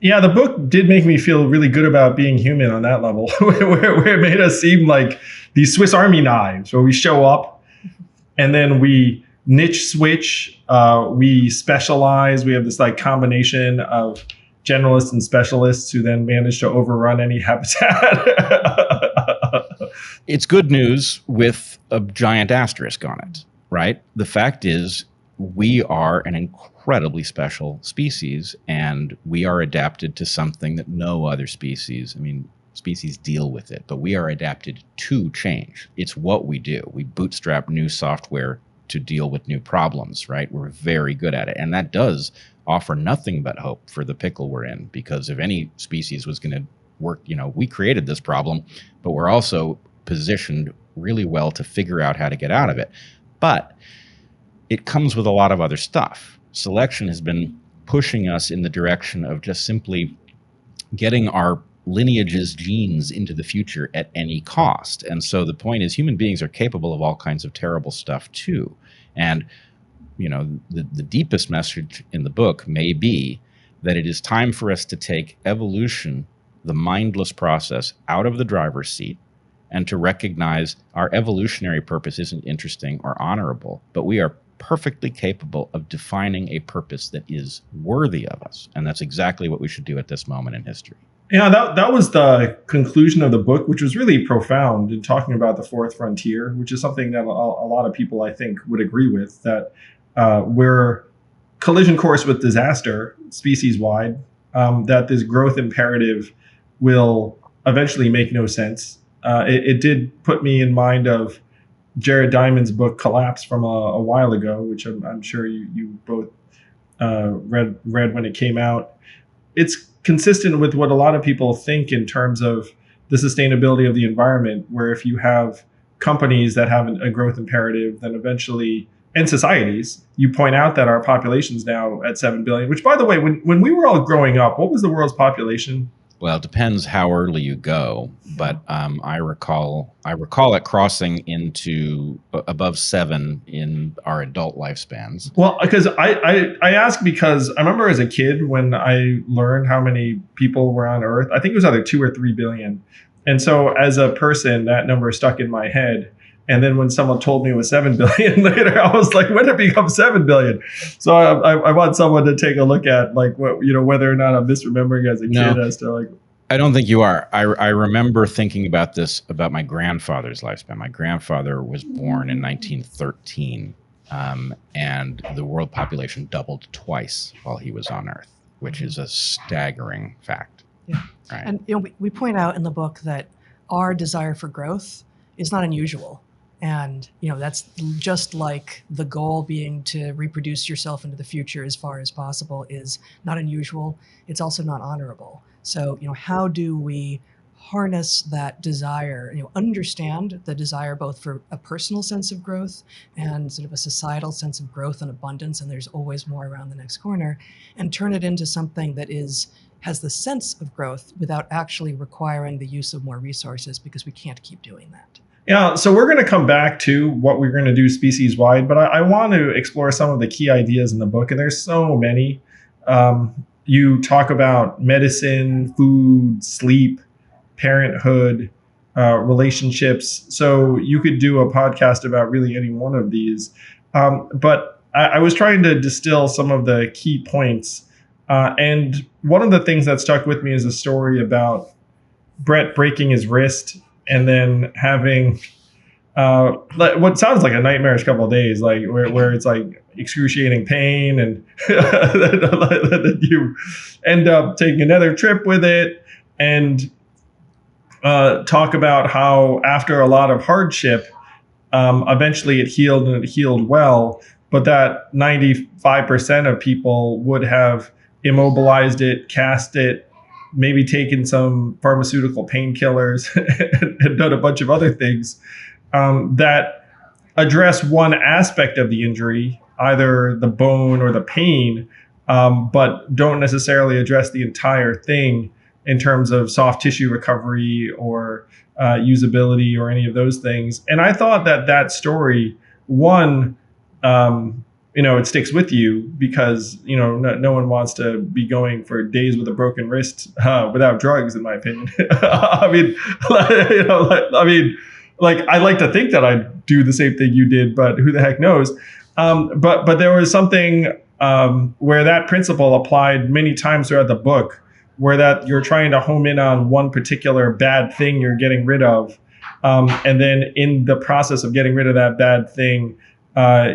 Yeah, the book did make me feel really good about being human on that level, where it made us seem like these Swiss Army knives, where we show up and then we niche switch, we specialize. We have this like combination of generalists and specialists who then manage to overrun any habitat. It's good news with a giant asterisk on it, right? The fact is, we are an incredibly special species, and we are adapted to something that no other species, species deal with it, but we are adapted to change. It's what we do. We bootstrap new software to deal with new problems, right? We're very good at it. And that does offer nothing but hope for the pickle we're in, because if any species was going to work, we created this problem, but we're also positioned really well to figure out how to get out of it. But it comes with a lot of other stuff. Selection has been pushing us in the direction of just simply getting our lineage's genes into the future at any cost. And so the point is, human beings are capable of all kinds of terrible stuff too. And the deepest message in the book may be that it is time for us to take evolution, the mindless process, out of the driver's seat, and to recognize our evolutionary purpose isn't interesting or honorable, but we are perfectly capable of defining a purpose that is worthy of us. And that's exactly what we should do at this moment in history. Yeah, that was the conclusion of the book, which was really profound in talking about the fourth frontier, which is something that a lot of people, I think, would agree with, that we're collision course with disaster species-wide, that this growth imperative will eventually make no sense. It did put me in mind of Jared Diamond's book Collapse from a while ago, which I'm sure you both read when it came out. It's consistent with what a lot of people think in terms of the sustainability of the environment, where if you have companies that have a growth imperative, then eventually, and societies, you point out that our population's now at 7 billion, which, by the way, when we were all growing up, what was the world's population? Well, it depends how early you go, but I recall it crossing into above 7 in our adult lifespans. Well, because I ask because I remember as a kid when I learned how many people were on Earth, I think it was either 2 or 3 billion. And so as a person, that number stuck in my head. And then when someone told me it was 7 billion later, I was like, when did it become 7 billion? So I want someone to take a look at like what, whether or not I'm misremembering as a kid as to like. I don't think you are. I remember thinking about this about my grandfather's lifespan. My grandfather was born in 1913, and the world population doubled twice while he was on Earth, which is a staggering fact. Yeah. Right. And we point out in the book that our desire for growth is not unusual. And, that's just like the goal being to reproduce yourself into the future as far as possible is not unusual. It's also not honorable. So, how do we harness that desire, understand the desire both for a personal sense of growth and sort of a societal sense of growth and abundance, and there's always more around the next corner, and turn it into something that has the sense of growth without actually requiring the use of more resources, because we can't keep doing that. Yeah, so we're going to come back to what we're going to do species-wide, but I want to explore some of the key ideas in the book, and there's so many. You talk about medicine, food, sleep, parenthood, relationships. So you could do a podcast about really any one of these. But I was trying to distill some of the key points. And one of the things that stuck with me is a story about Brett breaking his wrist and then having what sounds like a nightmarish couple of days, like where it's like excruciating pain, and then you end up taking another trip with it, and talk about how after a lot of hardship, eventually it healed, and it healed well, but that 95% of people would have immobilized it, cast it, maybe taken some pharmaceutical painkillers and done a bunch of other things that address one aspect of the injury, either the bone or the pain, but don't necessarily address the entire thing in terms of soft tissue recovery or usability or any of those things. And I thought that story, one, it sticks with you because no one wants to be going for days with a broken wrist without drugs, in my opinion. I mean, I'd like to think that I'd do the same thing you did, but who the heck knows? But there was something where that principle applied many times throughout the book, where that you're trying to home in on one particular bad thing you're getting rid of, and then in the process of getting rid of that bad thing,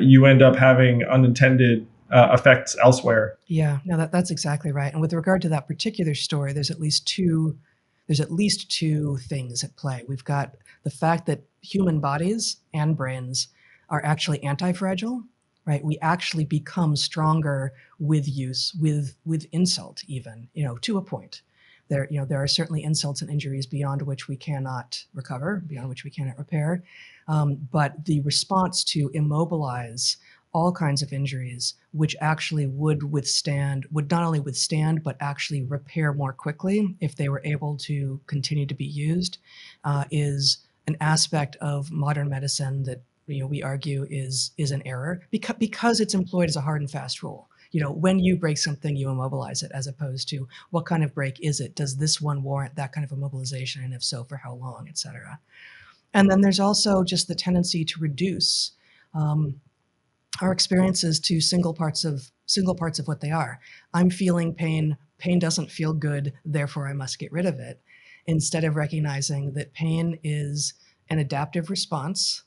you end up having unintended effects elsewhere. Yeah, no, that's exactly right. And with regard to that particular story, there's at least two things at play. We've got the fact that human bodies and brains are actually anti-fragile, right? We actually become stronger with use, with insult, even, to a point. There are certainly insults and injuries beyond which we cannot recover, beyond which we cannot repair. But the response to immobilize all kinds of injuries, which actually would not only withstand, but actually repair more quickly if they were able to continue to be used, is an aspect of modern medicine that we argue is an error because it's employed as a hard and fast rule. When you break something, you immobilize it, as opposed to what kind of break is it? Does this one warrant that kind of immobilization? And if so, for how long, et cetera. And then there's also just the tendency to reduce our experiences to single parts of what they are. I'm feeling pain. Pain doesn't feel good, therefore I must get rid of it. Instead of recognizing that pain is an adaptive response,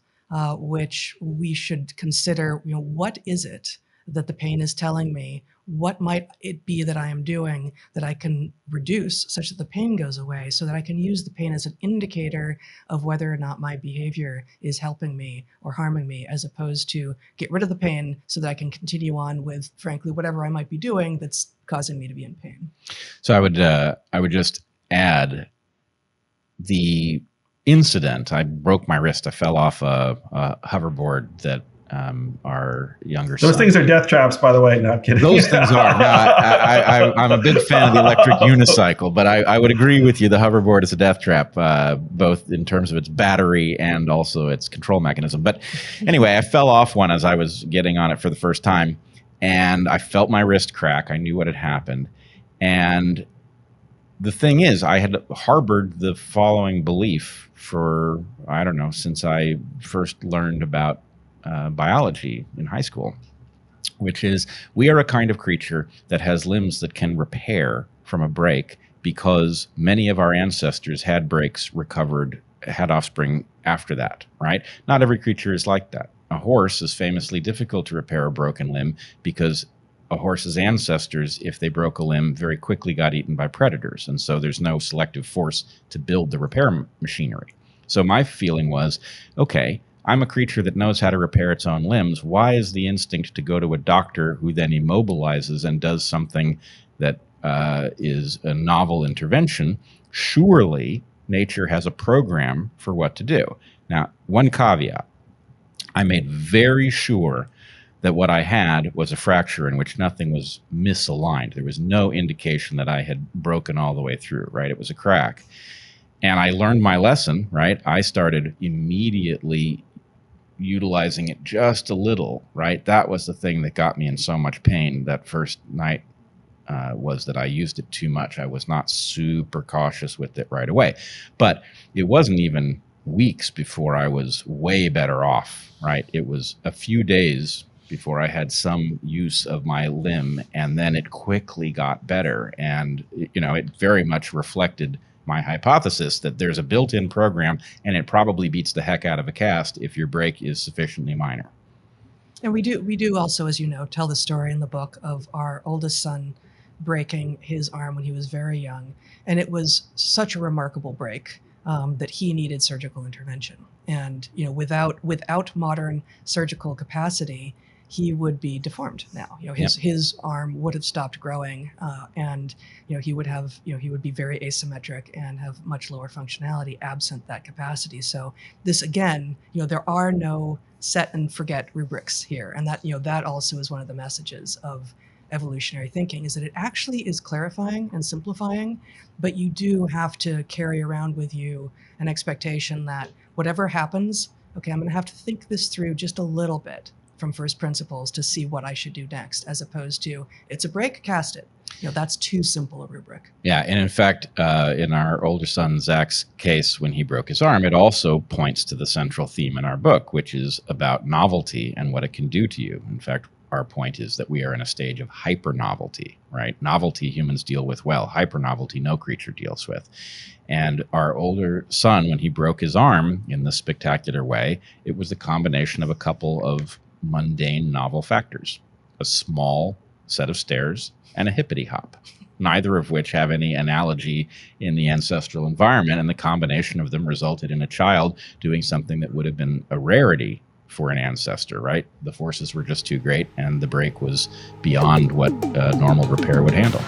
which we should consider, what is it that the pain is telling me? What might it be that I am doing that I can reduce such that the pain goes away, so that I can use the pain as an indicator of whether or not my behavior is helping me or harming me, as opposed to get rid of the pain so that I can continue on with, frankly, whatever I might be doing that's causing me to be in pain. So I would just add the incident. I broke my wrist. I fell off a hoverboard that our younger son. Those things are death traps, by the way. No, I'm kidding. Those things are. No, I'm a big fan of the electric unicycle, but I would agree with you. The hoverboard is a death trap, both in terms of its battery and also its control mechanism. But anyway, I fell off one as I was getting on it for the first time, and I felt my wrist crack. I knew what had happened. And the thing is, I had harbored the following belief for, I don't know, since I first learned about biology in high school, which is we are a kind of creature that has limbs that can repair from a break, because many of our ancestors had breaks, recovered, had offspring after that, right? Not every creature is like that. A horse is famously difficult to repair a broken limb because a horse's ancestors, if they broke a limb, very quickly got eaten by predators. And so there's no selective force to build the repair machinery. So my feeling was, okay, I'm a creature that knows how to repair its own limbs. Why is the instinct to go to a doctor who then immobilizes and does something that is a novel intervention? Surely nature has a program for what to do. Now, one caveat. I made very sure that what I had was a fracture in which nothing was misaligned. There was no indication that I had broken all the way through, right? It was a crack. And I learned my lesson, right? I started immediately utilizing it just a little, right? That was the thing that got me in so much pain that first night, was that I used it too much. I was not super cautious with it right away. But it wasn't even weeks before I was way better off, right? It was a few days before I had some use of my limb, and then it quickly got better. And, it very much reflected my hypothesis that there's a built-in program, and it probably beats the heck out of a cast if your break is sufficiently minor. And we do also, as you know, tell the story in the book of our oldest son breaking his arm when he was very young. And it was such a remarkable break that he needed surgical intervention. And, without modern surgical capacity, he would be deformed now. His arm would have stopped growing, and he would be very asymmetric and have much lower functionality absent that capacity. So this, again, there are no set and forget rubrics here, and that also is one of the messages of evolutionary thinking, is that it actually is clarifying and simplifying, but you do have to carry around with you an expectation that whatever happens, okay, I'm going to have to think this through just a little bit. from first principles to see what I should do next, as opposed to it's a break, cast it. That's too simple a rubric. Yeah, and in fact, in our older son Zach's case, when he broke his arm, it also points to the central theme in our book, which is about novelty and what it can do to you. In fact, our point is that we are in a stage of hyper novelty, right? Novelty humans deal with well. Hyper novelty no creature deals with. And our older son, when he broke his arm in this spectacular way, it was the combination of a couple of mundane novel factors: a small set of stairs and a hippity hop, neither of which have any analogy in the ancestral environment. And the combination of them resulted in a child doing something that would have been a rarity for an ancestor, right? The forces were just too great, and the break was beyond what normal repair would handle.